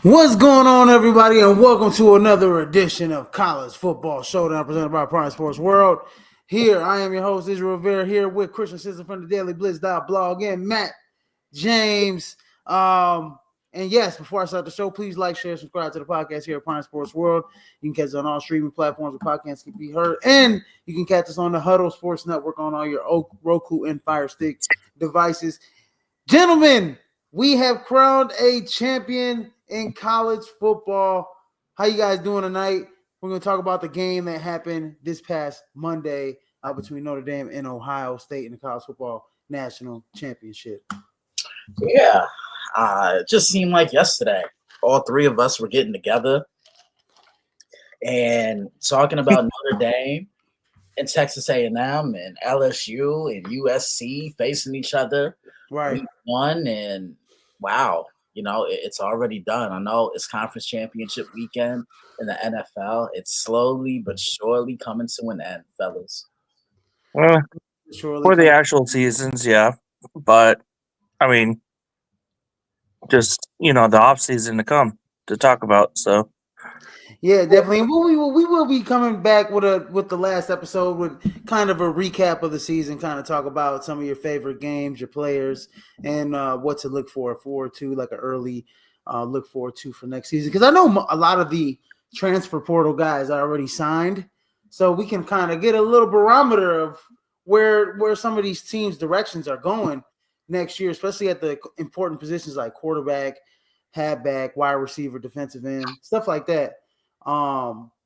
What's going on, everybody, and welcome to another edition of College Football Showdown presented by Prime Sports World. Here, I am your host, Israel Rivera, here with Christian Sister from the Daily Blitz.blog and Matt James. And yes, before I start the show, please like, share, subscribe to the podcast here at Prime Sports World. You can catch us on all streaming platforms where podcasts can be heard, and you can catch us on the Huddle Sports Network on all your Roku and Fire Stick devices. Gentlemen, we have crowned a champion in college football. How you guys doing tonight? We're going to talk about the game that happened this past Monday between Notre Dame and Ohio State in the college football national championship. Yeah, it just seemed like yesterday. All three of us were getting together and talking about Notre Dame and Texas A&M and LSU and USC facing each other. Right. Week one, and wow, it's already done. I know it's conference championship weekend in the NFL. It's slowly but surely coming to an end, fellas. For the actual seasons, yeah. But, I mean, just, the off season to come to talk about, so. Yeah, definitely. We will be coming back with the last episode with kind of a recap of the season, kind of talk about some of your favorite games, your players, and what to look forward to, like an early look forward to for next season. Because I know a lot of the transfer portal guys are already signed, so we can kind of get a little barometer of where some of these teams' directions are going next year, especially at the important positions like quarterback, halfback, wide receiver, defensive end, stuff like that.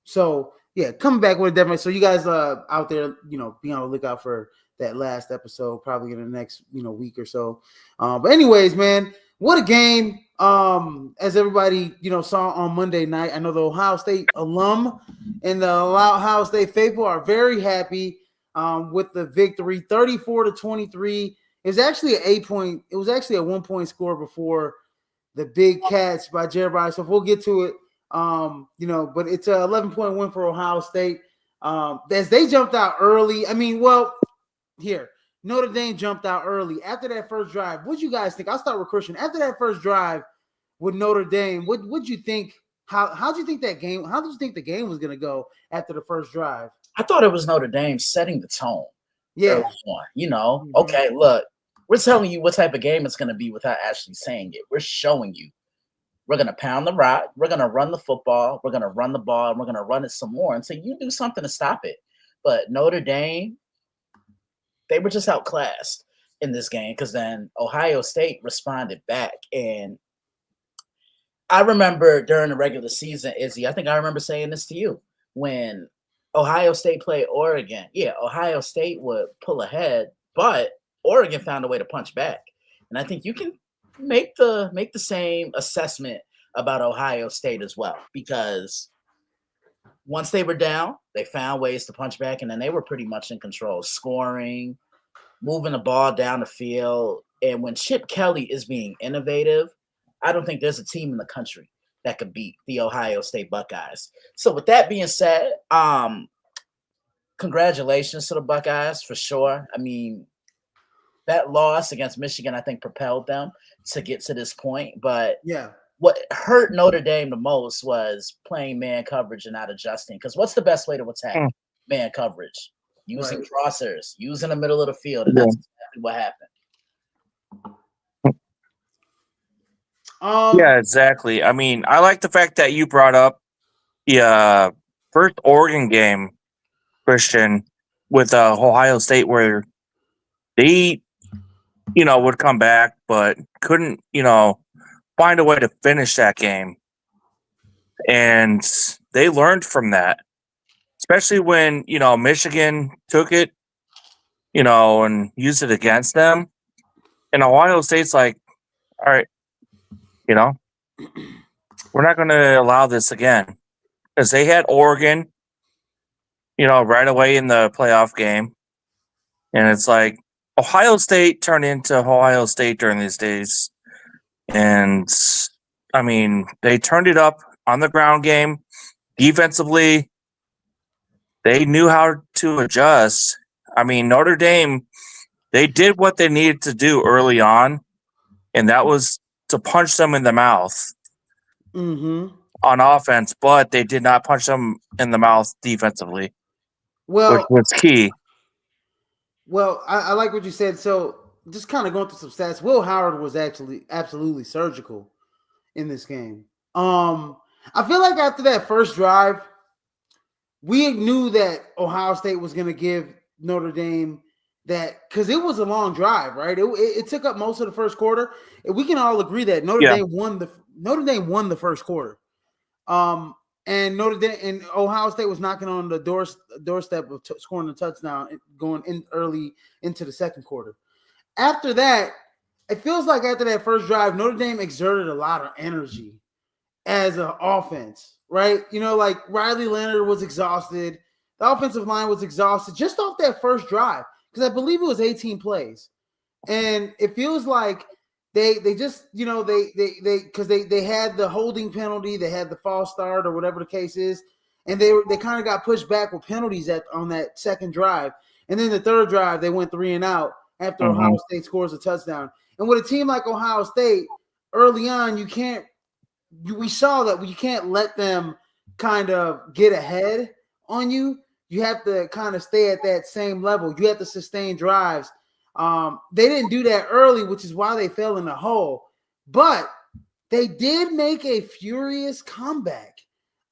So yeah, coming back with it definitely. So you guys out there, be on the lookout for that last episode, probably in the next week or so. But anyways, man, what a game. As everybody saw on Monday night, I know the Ohio State alum and the Ohio State faithful are very happy with the victory, 34-23. It was actually It was actually a 1-point score before the big catch by Jeremiah. So if we'll get to it. But it's an 11-point win for Ohio State. As they jumped out early. Notre Dame jumped out early after that first drive. What'd you guys think? I'll start with Christian. After that first drive with Notre Dame, what'd you think? How'd you think that game? How did you think the game was going to go after the first drive? I thought it was Notre Dame setting the tone. Yeah. Okay, look, we're telling you what type of game it's going to be without actually saying it. We're showing you. We're going to pound the rock. We're going to run the football. We're going to run the ball. And we're going to run it some more until you do something to stop it. But Notre Dame, they were just outclassed in this game because then Ohio State responded back. And I remember during the regular season, Izzy, I think I remember saying this to you, when Ohio State played Oregon. Yeah, Ohio State would pull ahead, but Oregon found a way to punch back. And I think you can make the same assessment about Ohio State as well, because once they were down, they found ways to punch back, and then they were pretty much in control, scoring, moving the ball down the field. And when Chip Kelly is being innovative, I don't think there's a team in the country that could beat the Ohio State Buckeyes. So with that being said, congratulations to the Buckeyes for sure. I mean, that loss against Michigan, I think, propelled them to get to this point. But yeah, what hurt Notre Dame the most was playing man coverage and not adjusting. Because what's the best way to attack man coverage? Using crossers, using the middle of the field. And that's exactly what happened. Yeah, exactly. I mean, I like the fact that you brought up the first Oregon game, Christian, with Ohio State, where they would come back, but couldn't, find a way to finish that game. And they learned from that, especially when, Michigan took it, and used it against them. And Ohio State's like, all right, we're not going to allow this again. Because they had Oregon, right away in the playoff game. And it's like, Ohio State turned into Ohio State during these days. And, I mean, they turned it up on the ground game. Defensively, they knew how to adjust. I mean, Notre Dame, they did what they needed to do early on, and that was to punch them in the mouth. on offense, but they did not punch them in the mouth defensively, which Well, was key. I like what you said. So just kind of going through some stats. Will Howard was actually absolutely surgical in this game. I feel like after that first drive, we knew that Ohio State was going to give Notre Dame that because it was a long drive, right? It took up most of the first quarter. And we can all agree that Notre Dame won the first quarter. And Notre Dame and Ohio State was knocking on the doorstep of scoring a touchdown going in early into the second quarter. After that, it feels like after that first drive, Notre Dame exerted a lot of energy as an offense, right? You know, like Riley Leonard was exhausted. The offensive line was exhausted just off that first drive because I believe it was 18 plays. And it feels like they just, you know, they because they had the holding penalty, they had the false start or whatever the case is, and they kind of got pushed back with penalties on that second drive. And then the third drive, they went 3 and out after Ohio State scores a touchdown. And with a team like Ohio State, early on, we saw that you can't let them kind of get ahead on you. You have to kind of stay at that same level. You have to sustain drives. They didn't do that early, which is why they fell in the hole. But they did make a furious comeback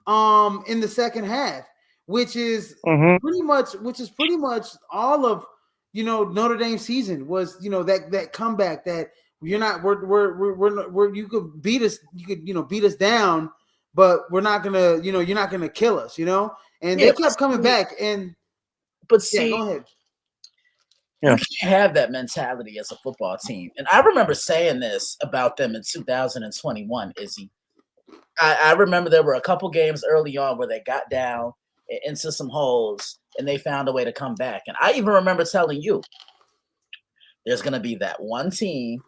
in the second half, which is pretty much all of Notre Dame season was that comeback that you're not we're you could beat us, beat us down, but we're not gonna you're not gonna kill us, and they kept coming back. And but see, go ahead. You can't have that mentality as a football team. And I remember saying this about them in 2021, Izzy. I remember there were a couple games early on where they got down into some holes and they found a way to come back. And I even remember telling you, there's going to be that one team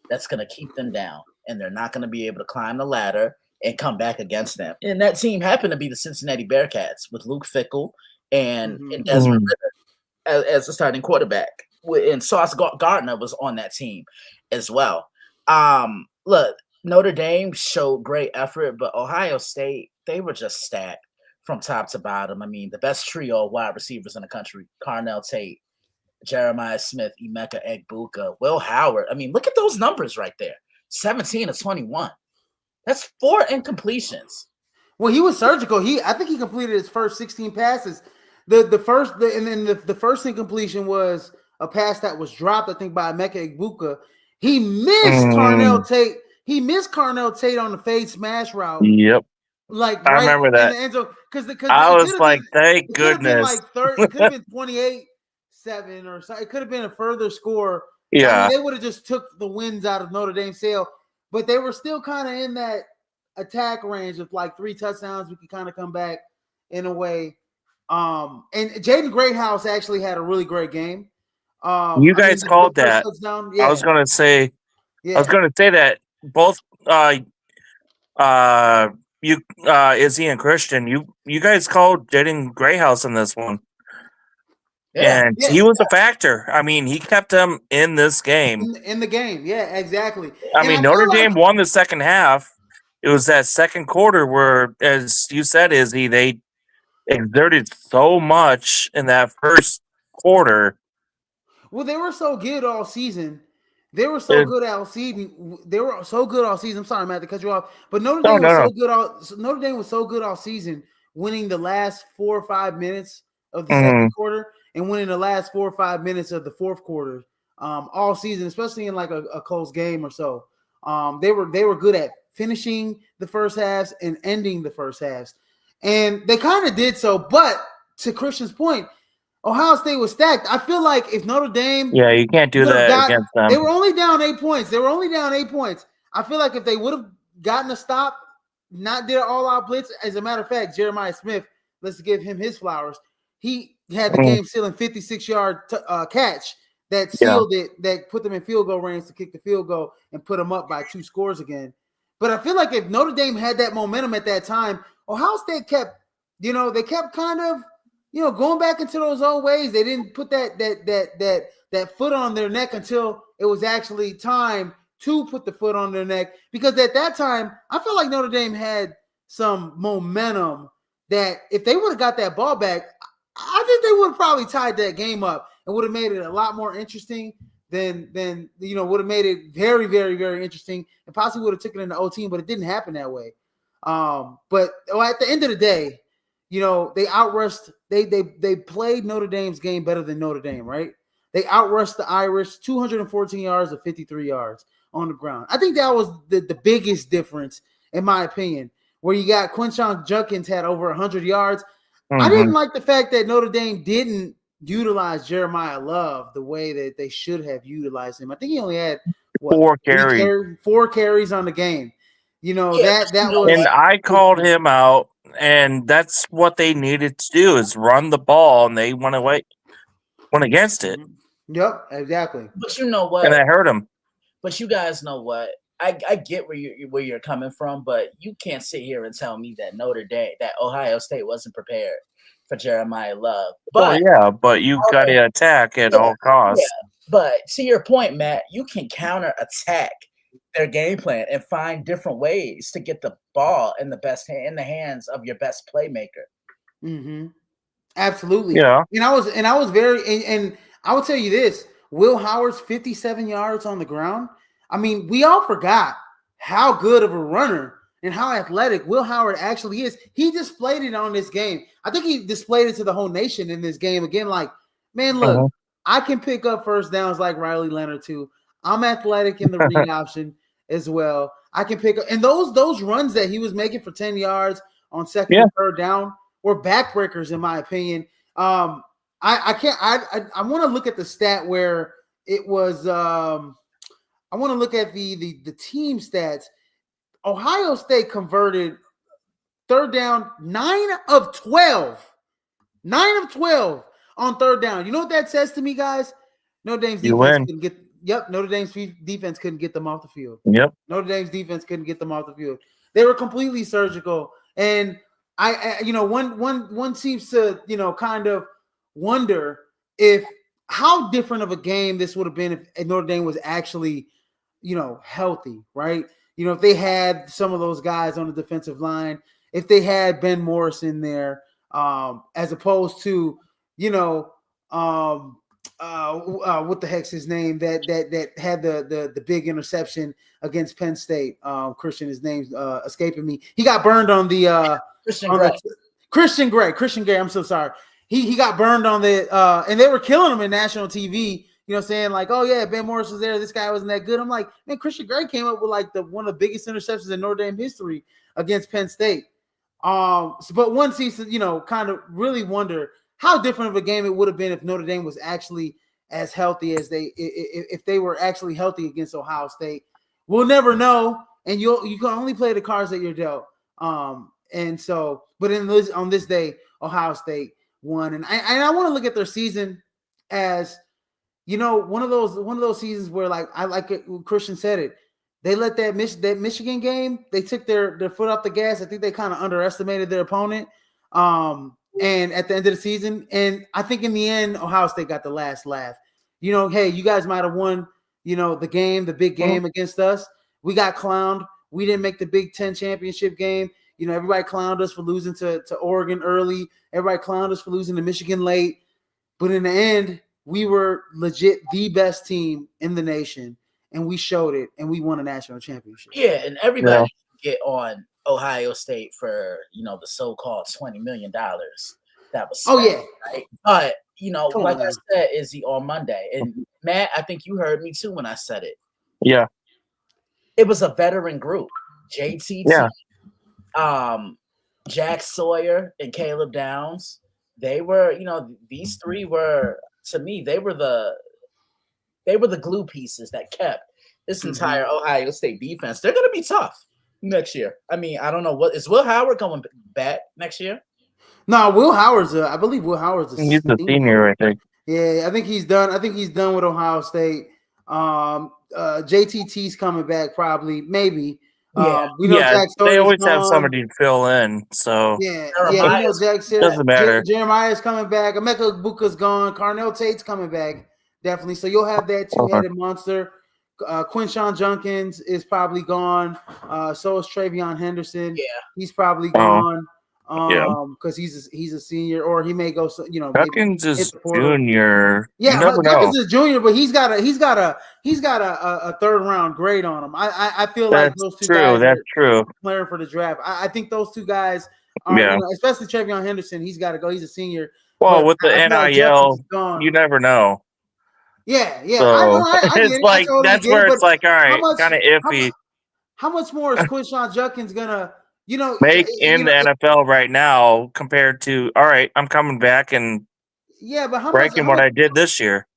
that's going to keep them down and they're not going to be able to climb the ladder and come back against them. And that team happened to be the Cincinnati Bearcats with Luke Fickell and Desmond Ridder as the starting quarterback. And Sauce Gardner was on that team as well. Look, Notre Dame showed great effort, but Ohio State, they were just stacked from top to bottom. I mean, the best trio of wide receivers in the country, Carnell Tate, Jeremiah Smith, Emeka Egbuka, Will Howard. I mean, look at those numbers right there. 17 of 21. That's 4 incompletions. Well, he was surgical. I think he completed his first 16 passes. The first incompletion was a pass that was dropped, I think, by Emeka Egbuka. He missed Carnell Tate. He missed Carnell Tate on the fade smash route. Yep. Like I remember that. In the end zone. Because I was like, thank goodness. It could have been 28-7 or something. It could have been a further score. Yeah. I mean, they would have just took the wins out of Notre Dame's sail. But they were still kind of in that attack range of like 3 touchdowns. We could kind of come back in a way. And Jaden Greathouse actually had a really great game. You guys called that. Yeah. I was going to say. Yeah. I was going to say that both Izzy and Christian, you guys called Jaden Greathouse in this one. Yeah. And he was a factor. I mean, he kept them in this game. In the game, yeah, exactly. I mean, Notre Dame won the second half. It was that second quarter where, as you said, Izzy, they exerted so much in that first quarter. Well, they were so good all season. They were so good all season. They were so good all season. I'm sorry, Matt, to cut you off. But Notre Dame was so good all season, winning the last 4 or 5 minutes of the second quarter and winning the last 4 or 5 minutes of the fourth quarter all season, especially in like a close game or so. They were good at finishing the first halves and ending the first halves. And they kind of did so. But to Christian's point, Ohio State was stacked. I feel like if Notre Dame... Yeah, you can't do that against them. They were only down 8 points. I feel like if they would have gotten a stop, not did an all-out blitz, as a matter of fact, Jeremiah Smith, let's give him his flowers. He had the game-sealing 56-yard catch that sealed it, that put them in field goal range to kick the field goal and put them up by 2 scores again. But I feel like if Notre Dame had that momentum at that time, Ohio State kept kind of, going back into those old ways. They didn't put that foot on their neck until it was actually time to put the foot on their neck, because at that time, I feel like Notre Dame had some momentum that if they would have got that ball back, I think they would have probably tied that game up and would have made it a lot more interesting than would have made it very, very, very interesting, and possibly would have taken it into OT, but it didn't happen that way. But at the end of the day, they outrushed. They played Notre Dame's game better than Notre Dame, right? They outrushed the Irish 214 yards of 53 yards on the ground. I think that was the biggest difference, in my opinion, where you got Quinshon Judkins had over 100 yards. I didn't like the fact that Notre Dame didn't utilize Jeremiah Love the way that they should have utilized him. I think he only had 4 carries. 4 carries on the game. That was. And I called him out, and that's what they needed to do is run the ball, and they went against it. Yep, exactly. But you know what? And I hurt him. But you guys know what? I get where you're coming from, but you can't sit here and tell me that that Ohio State wasn't prepared for Jeremiah Love. But but you got to attack at all costs. Yeah. But to your point, Matt, you can counter attack their game plan and find different ways to get the ball in the hands of your best playmaker. Mm-hmm. Absolutely. Yeah. And I was very, and I will tell you this: Will Howard's 57 yards on the ground. I mean, we all forgot how good of a runner and how athletic Will Howard actually is. He displayed it on this game. I think he displayed it to the whole nation in this game. Again, like, man, look, I can pick up first downs like Riley Leonard too. I'm athletic in the read option as well. I can pick up, and those runs that he was making for 10 yards on second and third down were backbreakers, in my opinion. I want to look at the stat where it was. I want to look at the team stats. Ohio State converted third down 9 of 12. 9 of 12 on third down. You know what that says to me, guys? Notre Dame's defense couldn't get. Yep, Notre Dame's defense couldn't get them off the field. Yep, Notre Dame's defense couldn't get them off the field. They were completely surgical, and one seems to kind of wonder if how different of a game this would have been if Notre Dame was actually healthy, right? If they had some of those guys on the defensive line, if they had Ben Morris in there, as opposed to what the heck's his name that had the big interception against Penn State. Christian, his name's escaping me. He got burned on the Christian Gray. I'm so sorry. He got burned on the and they were killing him in national TV. Saying like, oh yeah, Ben Morris was there. This guy wasn't that good. I'm like, man, Christian Gray came up with like one of the biggest interceptions in Notre Dame history against Penn State. But one seems to kind of really wonder how different of a game it would have been if Notre Dame was actually as healthy as if they were actually healthy against Ohio State. We'll never know, and you can only play the cards that you're dealt. And so, but on this day, Ohio State won, and I want to look at their season as one of those seasons where, like, I like it. Christian said it. They let that Michigan game. They took their foot off the gas. I think they kind of underestimated their opponent. And at the end of the season, and I think in the end, Ohio State got the last laugh. Hey, you guys might have won, the big game against us. We got clowned. We didn't make the Big Ten championship game. Everybody clowned us for losing to Oregon early. Everybody clowned us for losing to Michigan late. But in the end, we were legit the best team in the nation, and we showed it, and we won a national championship. Yeah, and everybody get on Ohio State for the so-called $20 million that was spent, right? But like I said, Izzy, on Monday, and Matt, I think you heard me too when I said it. Yeah, it was a veteran group. JTT, Jack Sawyer, and Caleb Downs. They were, these three were, to me, they were the glue pieces that kept this entire Ohio State defense. They're going to be tough next year. I mean, I don't know is Will Howard going back next year? No, Will Howard's I believe Will Howard's he's a senior, I think. Yeah, I think he's done. I think he's done with Ohio State. JTT's coming back probably, maybe. We know Jack they always have somebody to fill in. So Jack doesn't matter. Jeremiah's coming back. Emeka Buka's gone. Carnell Tate's coming back, definitely. So you'll have that two-headed monster Quinshawn Junkins is probably gone. So is Travion Henderson. Yeah. He's probably Oh, gone. yeah. Because he's a senior, or he may go. Maybe Huckins hit is the portal. junior. You Yeah, never know. Junkins is a junior, but he's got a third round grade on him. I feel like That's those two true. guys That's are true. playing for the draft. I think those two guys are, Yeah. especially Travion Henderson. He's got to go. He's a senior. Well, But with the I feel like Junkins NIL, is gone. you never know. Yeah. So I get it's it. I like totally that's get it. where But it's like, all how right, much? kind of How, mu- iffy. how much more is Quinshawn Junkins gonna? Make in the NFL right now compared to all right, I'm coming back and Yeah, but how much? breaking what I did this year.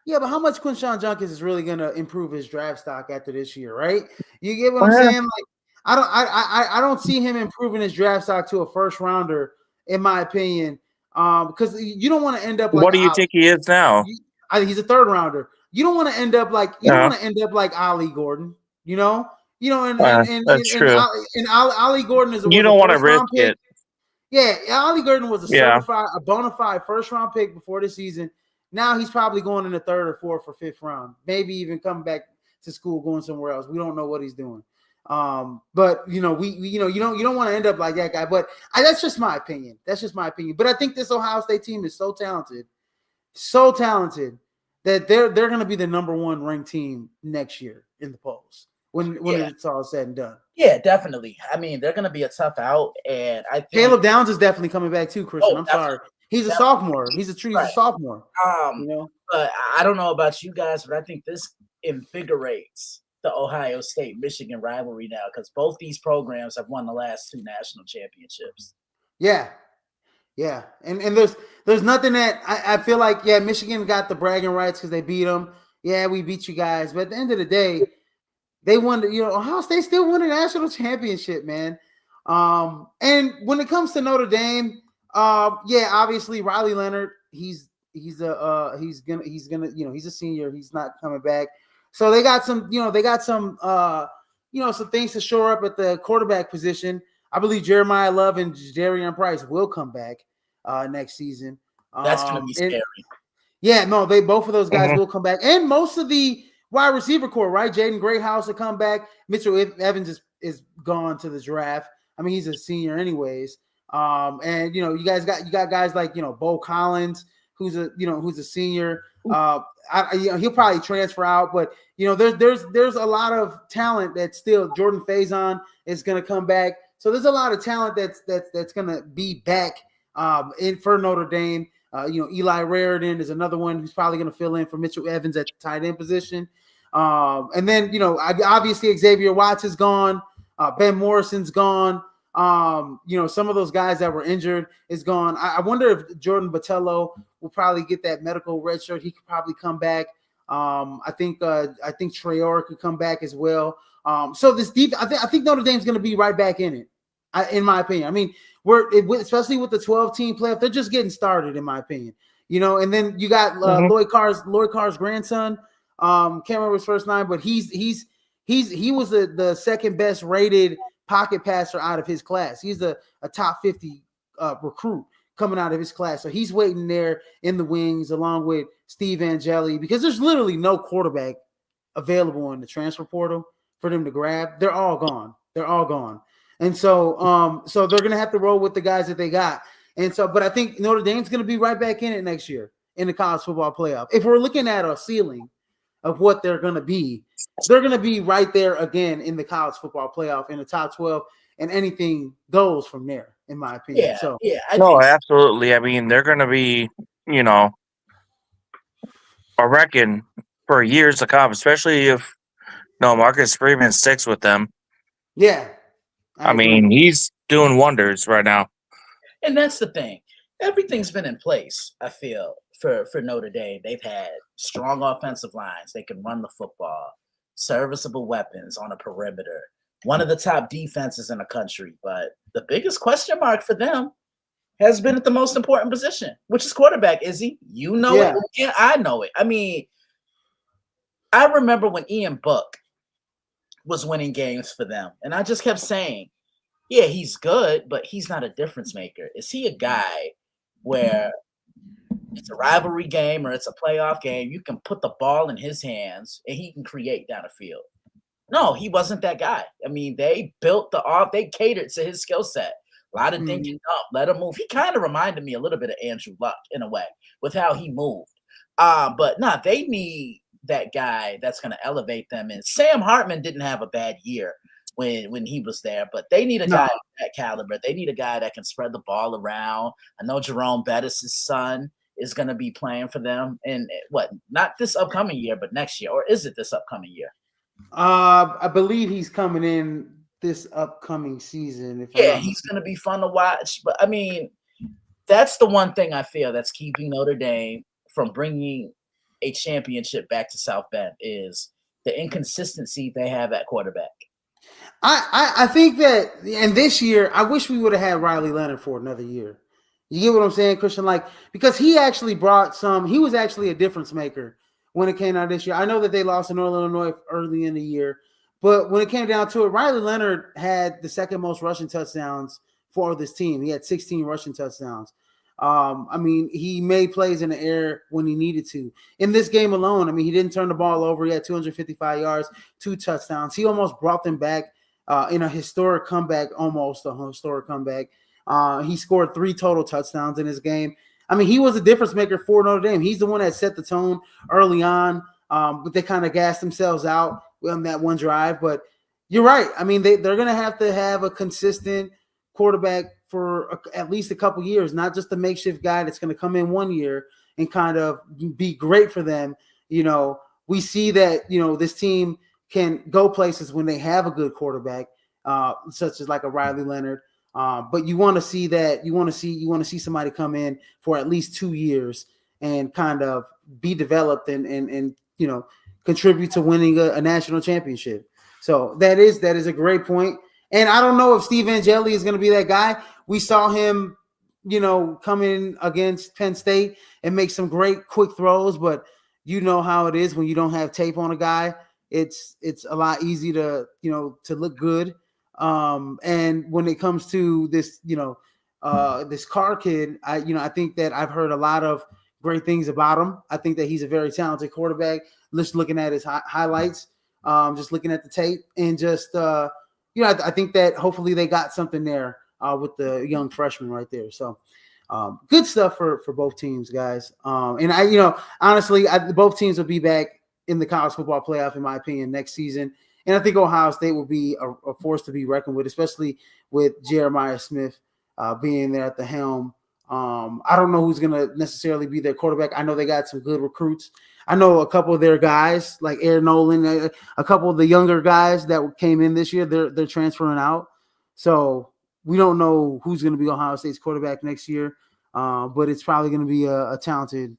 Yeah, but how much Quinshawn Junkins is really going to improve his draft stock after this year, right? You get what I'm Well, saying? Like, I don't see him improving his draft stock to a first rounder, in my opinion, because you don't want to end up like what do you think he is now? I think he's a third rounder. You don't want to end up like Ali Gordon, That's true. and Ali Gordon was You a don't want to first round risk pick. it. Yeah, Ali Gordon was Yeah. a bona fide first round pick before the season. Now he's probably going in the third or fourth or fifth round, maybe even coming back to school, going somewhere else. We don't know what he's doing. But you don't want to end up like that guy. But that's just my opinion. But I think this Ohio State team is so talented that they're going to be the number one ranked team next year in the polls when it's all said and done. Yeah, definitely. I mean, they're going to be a tough out, and I think Caleb Downs is definitely coming back too, Christian. I'm sorry. He's a sophomore. He's a sophomore. But I don't know about you guys, but I think this invigorates the Ohio State-Michigan rivalry now because both these programs have won the last 2 national championships. Yeah. And there's nothing that I feel like, Michigan got the bragging rights because they beat them. Yeah, we beat you guys. But at the end of the day, they won. Ohio State still won a national championship, man. And when it comes to Notre Dame, obviously Riley Leonard, he's a senior. He's not coming back. So they got some some things to shore up at the quarterback position. I believe Jeremiah Love and Darian Price will come back next season. That's going to be scary. Both of those guys will come back, and most of the wide receiver core, right? Jaden Greathouse will come back. Mitchell Evans is gone to the draft. I mean, he's a senior anyways. And you got guys like Bo Collins, who's a senior. He'll probably transfer out, but there's a lot of talent that's still. Jordan Faison is going to come back, so there's a lot of talent that's going to be back for Notre Dame. Eli Raridan is another one who's probably going to fill in for Mitchell Evans at the tight end position. And then obviously Xavier Watts is gone. Ben Morrison's gone. Some of those guys that were injured is gone. I wonder if Jordan Botello will probably get that medical red shirt. He could probably come back. I think Traore could come back as well. So this deep, I think Notre Dame's going to be right back in it, in my opinion. I mean, especially with the 12-team playoff, they're just getting started, in my opinion. And then you got Lloyd Carr's grandson. Can't remember his first name, but he was the second best rated pocket passer out of his class. He's a top 50 recruit coming out of his class. So he's waiting there in the wings along with Steve Angeli, because there's literally no quarterback available in the transfer portal for them to grab. They're all gone. And so they're going to have to roll with the guys that they got. And so, but I think Notre Dame's going to be right back in it next year in the college football playoff. If we're looking at a ceiling of what they're going to be right there again in the college football playoff in the top 12, and anything goes from there, in my opinion. Absolutely. I mean, they're going to be, a reckon for years to come, especially if Marcus Freeman sticks with them. Yeah. I mean, he's doing wonders right now. And that's the thing. Everything's been in place, I feel, for Notre Dame. They've had strong offensive lines. They can run the football, serviceable weapons on a perimeter, one of the top defenses in the country. But the biggest question mark for them has been at the most important position, which is quarterback. Izzy, you know it, and I know it. I mean, I remember when Ian Book was winning games for them, and I just kept saying, yeah, he's good, but he's not a difference maker. Is he a guy where it's a rivalry game or it's a playoff game, you can put the ball in his hands and he can create down the field. No, he wasn't that guy. I mean, they built they catered to his skill set. A lot of dinking up, let him move. He kind of reminded me a little bit of Andrew Luck in a way with how he moved. But no, they need that guy that's going to elevate them. And Sam Hartman didn't have a bad year when he was there, but they need a guy of that caliber. They need a guy that can spread the ball around. I know Jerome Bettis' son is going to be playing for them, and not this upcoming year, but next year, or is it this upcoming year? I believe he's coming in this upcoming season. He's going to be fun to watch. But I mean, that's the one thing I feel that's keeping Notre Dame from bringing a championship back to South Bend is the inconsistency they have at quarterback. I think that, and this year, I wish we would have had Riley Leonard for another year. You get what I'm saying, Christian? Like, because he actually he was actually a difference maker when it came out this year. I know that they lost in Northern Illinois early in the year, but when it came down to it, Riley Leonard had the second most rushing touchdowns for this team. He had 16 rushing touchdowns. I mean, he made plays in the air when he needed to. In this game alone, I mean, he didn't turn the ball over. He had 255 yards, 2 touchdowns. He almost brought them back in a historic comeback, He scored 3 total touchdowns in his game. I mean, he was a difference maker for Notre Dame. He's the one that set the tone early on, but they kind of gassed themselves out on that one drive. But you're right. I mean, they're going to have a consistent quarterback for at least a couple years, not just a makeshift guy that's going to come in one year and kind of be great for them. You know, we see that, this team can go places when they have a good quarterback, such as like a Riley Leonard. But you want to see that you want to see somebody come in for at least 2 years and kind of be developed and contribute to winning a national championship. So that is a great point. And I don't know if Steve Angeli is going to be that guy. We saw him, come in against Penn State and make some great quick throws, but you know how it is when you don't have tape on a guy. It's a lot easier to look good. And when it comes to this, this Carr kid, I think that I've heard a lot of great things about him. I think that he's a very talented quarterback. Just looking at his highlights, just looking at the tape, and just I think that hopefully they got something there with the young freshman right there. So good stuff for both teams, guys. And honestly, both teams will be back in the college football playoff, in my opinion, next season. And I think Ohio State will be a force to be reckoned with, especially with Jeremiah Smith being there at the helm. I don't know who's going to necessarily be their quarterback. I know they got some good recruits. I know a couple of their guys, like Aaron Nolan, a couple of the younger guys that came in this year, they're transferring out. So we don't know who's going to be Ohio State's quarterback next year, but it's probably going to be a talented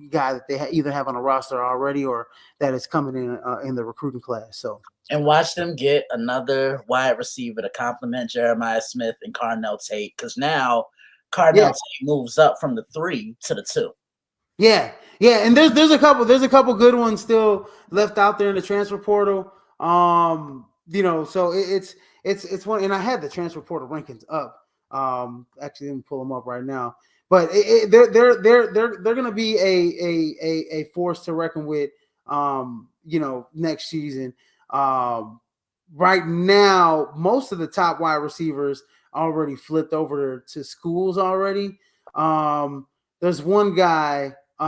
guy that they either have on a roster already or that is coming in the recruiting class. So, and watch them get another wide receiver to complement Jeremiah Smith and Carnell Tate, because now Carnell Tate moves up from the 3 to the 2. Yeah, and there's a couple good ones still left out there in the transfer portal. So it's one, and I had the transfer portal rankings up. Actually, let me pull them up right now. But they're going to be a force to reckon with, next season. Right now, most of the top wide receivers already flipped over to schools already. There's one guy. You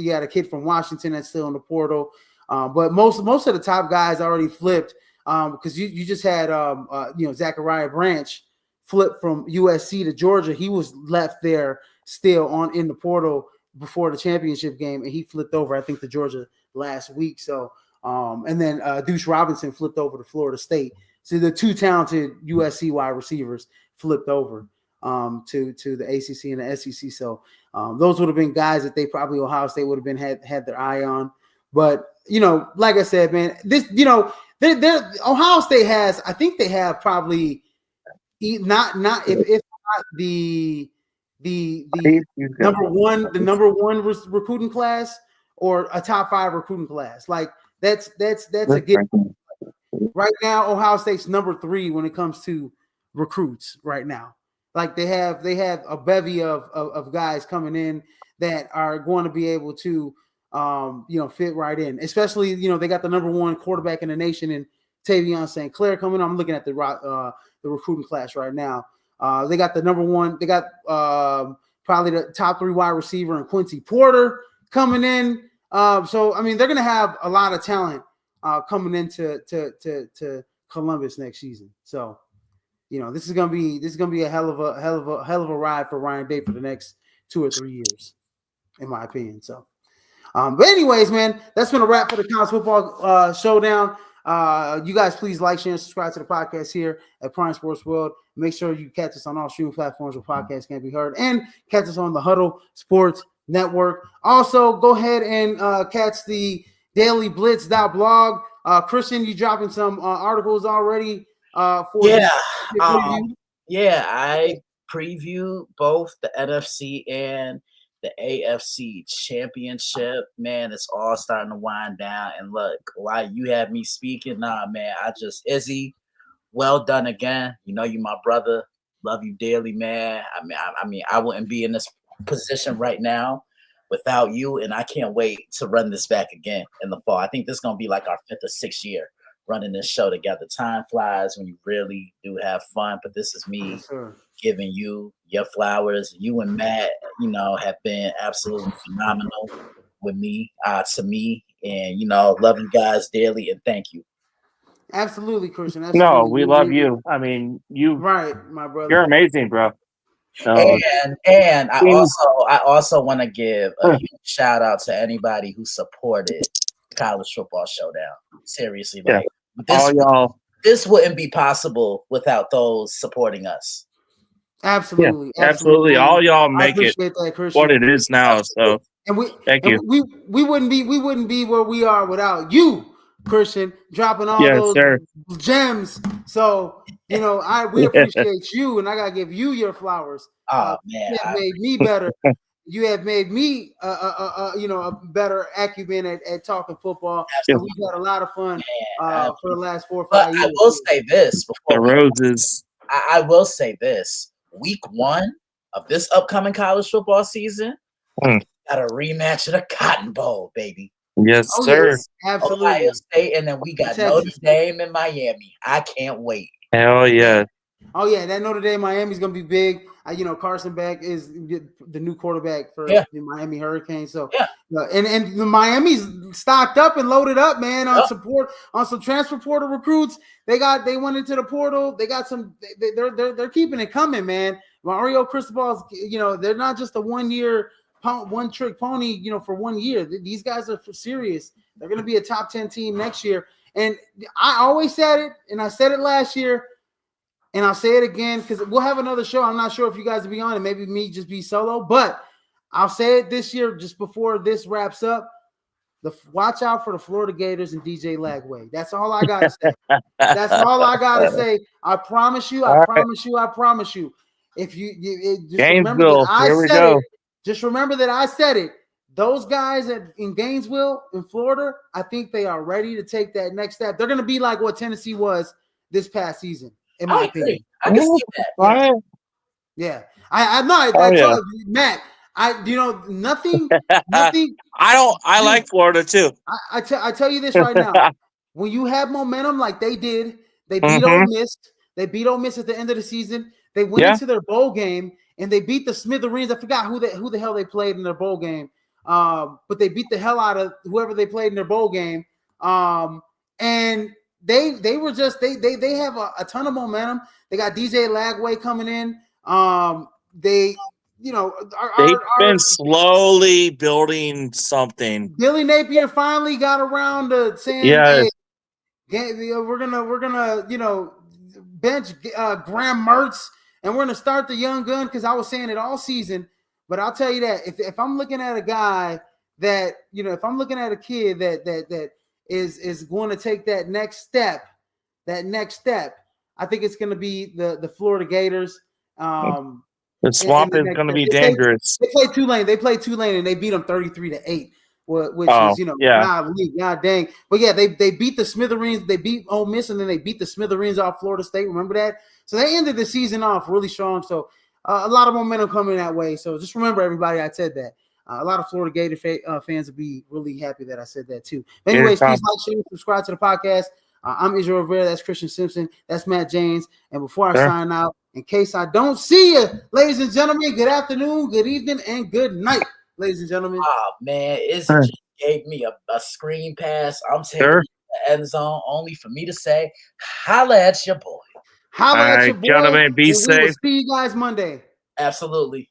got a kid from Washington that's still in the portal. But most of the top guys already flipped because you just had Zachariah Branch flip from USC to Georgia. He was left there still in the portal before the championship game, and he flipped over, I think, to Georgia last week. So, and then Deuce Robinson flipped over to Florida State. So the 2 talented USC wide receivers flipped over to the ACC and the SEC. So those would have been guys that they probably Ohio State would have been had their eye on. But like I said, man, this Ohio State has, I think they have probably not if not the number one recruiting class or a top 5 recruiting class. Like that's a given. Right now, Ohio State's number 3 when it comes to recruits right now. Like they have a bevy of guys coming in that are going to be able to fit right in. Especially, they got the number one quarterback in the nation in Tavion St. Clair coming. I'm looking at the recruiting class right now. They got the number one. They got probably the top 3 wide receiver in Quincy Porter coming in. So I mean, they're going to have a lot of talent coming into to Columbus next season. So this is gonna be a hell of a ride for Ryan Day for the next 2 or 3 years, in my opinion. So, but anyways, man, that's been a wrap for the College Football Showdown. You guys, please like, share, and subscribe to the podcast here at Prime Sports World. Make sure you catch us on all streaming platforms where podcasts can be heard, and catch us on the Huddle Sports Network. Also, go ahead and catch the Daily Blitz.blog. Christian, you dropping some articles already for I preview both the NFC and the AFC championship. Man, it's all starting to wind down. And look, while you have me speaking, man, Izzy, well done again. You my brother. Love you dearly, man. I wouldn't be in this position right now without you, and I can't wait to run this back again in the fall. I think this is going to be like our 5th or 6th year running this show together. Time flies when you really do have fun, but this is me giving you your flowers. You and Matt, have been absolutely phenomenal with me, to me, and, love you guys dearly, and thank you. Absolutely, Christian. Absolutely. No, we love you. I mean, right, my brother. You're amazing, bro. And I also want to give a huge shout out to anybody who supported College Football Showdown. Seriously, this wouldn't be possible without those supporting us. Absolutely, absolutely. All y'all make it what it is now. So, thank you. We wouldn't be where we are without you, Christian, dropping all those gems. So we appreciate you, and I gotta give you your flowers. Man, you have made me better. You have made me a better acumen at talking football. So we've had a lot of fun for the last 4 or 5 years. I will say this before the roses. I will say this: Week 1 of this upcoming college football season, got a rematch of the Cotton Bowl, baby. Yes, sir. Yes, absolutely. Ohio State, and then we got Notre Dame in Miami. I can't wait. Hell yeah. Oh yeah, that Notre Dame Miami's gonna be big. Carson Beck is the new quarterback for the Miami Hurricanes. So and the Miami's stocked up and loaded up, man, on support on some transfer portal recruits. They went into the portal. They got some. They're keeping it coming, man. Mario Cristobal's, they're not just a 1 trick pony, for 1 year. These guys are for serious. They're going to be a top 10 team next year. And I always said it, and I said it last year, and I'll say it again because we'll have another show. I'm not sure if you guys will be on it. Maybe me just be solo, but I'll say it this year just before this wraps up. Watch out for the Florida Gators and DJ Lagway. That's all I got to say. That's all I got to say. I promise you. I promise you. If you just remember that I said it. Just remember that I said it. Those guys in Gainesville, in Florida, I think they are ready to take that next step. They're going to be like what Tennessee was this past season, in my opinion. I can see that. Yeah. I told you, Matt, nothing. I like Florida too. I tell you this right now. When you have momentum like they did, they beat Ole Miss. They beat Ole Miss at the end of the season. They went into their bowl game and they beat the Smithereens. I forgot who the hell they played in their bowl game. But they beat the hell out of whoever they played in their bowl game. And they were just they have a ton of momentum. They got DJ Lagway coming in. They've been slowly building something. Billy Napier finally got around to saying, "Hey, we're gonna bench Graham Mertz, and we're gonna start the young gun." Because I was saying it all season, but I'll tell you that if I'm looking at a guy that if I'm looking at a kid that is going to take that next step, I think it's going to be the Florida Gators. The swamp is going to be dangerous. They played Tulane and they beat them 33-8, which is God dang. But yeah, they beat the Smithereens. They beat Ole Miss and then they beat the Smithereens off Florida State. Remember that? So they ended the season off really strong. So a lot of momentum coming that way. So just remember, everybody, I said that. A lot of Florida Gator fans will be really happy that I said that too. But anyways, please like, share, subscribe to the podcast. I'm Israel Rivera. That's Christian Simpson. That's Matt James. And before I sign out, in case I don't see you, ladies and gentlemen, good afternoon, good evening, and good night, ladies and gentlemen. Oh, man, it just gave me a screen pass. I'm taking the end zone only for me to say, holla at your boy. Holla at your boy. Gentlemen, be safe. We will see you guys Monday. Absolutely.